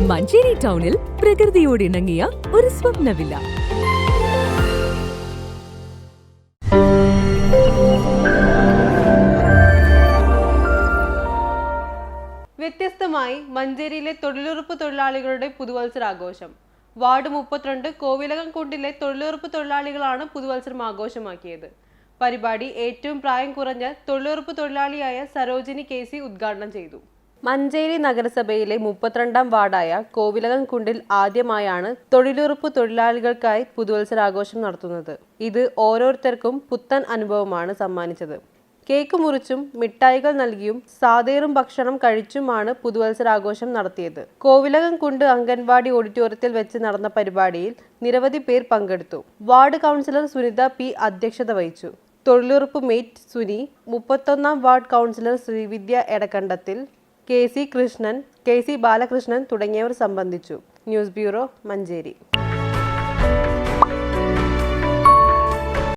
മഞ്ചേരി ടൗണിൽ പ്രകൃതിയോട് ഇണങ്ങിയ ഒരു സ്വപ്ന വില്ല. വ്യത്യസ്തമായി മഞ്ചേരിയിലെ തൊഴിലുറപ്പ് തൊഴിലാളികളുടെ പുതുവത്സരാഘോഷം. വാർഡ് 32 കോവിലകംകുണ്ടിലെ തൊഴിലുറപ്പ് തൊഴിലാളികളാണ് പുതുവത്സരം ആഘോഷമാക്കിയത്. പരിപാടി ഏറ്റവും പ്രായം കുറഞ്ഞ തൊഴിലുറപ്പ് തൊഴിലാളിയായ സരോജിനി KC ഉദ്ഘാടനം ചെയ്തു. മഞ്ചേരി നഗരസഭയിലെ 32ാം വാർഡായ കോവിലകംകുണ്ടിൽ ആദ്യമായാണ് തൊഴിലുറപ്പ് തൊഴിലാളികൾക്കായി പുതുവത്സരാഘോഷം നടത്തുന്നത്. ഇത് ഓരോരുത്തർക്കും പുത്തൻ അനുഭവമാണ് സമ്മാനിച്ചത്. കേക്ക് മുറിച്ചും മിഠായികൾ നൽകിയും സാതേറും ഭക്ഷണം കഴിച്ചുമാണ് പുതുവത്സരാഘോഷം നടത്തിയത്. കോവിലകംകുണ്ട് അംഗൻവാടി ഓഡിറ്റോറിയത്തിൽ വെച്ച് നടന്ന പരിപാടിയിൽ നിരവധി പേർ പങ്കെടുത്തു. വാർഡ് കൗൺസിലർ സുനിത P അധ്യക്ഷത വഹിച്ചു. തൊഴിലുറപ്പ് മേറ്റ് സുനി, 31ാം ward councillor Sreevidya Edakkandathil, KC Krishnan, KC Balakrishnan തുടങ്ങിയവർ സംബന്ധിച്ചു. News bureau, Manjeri.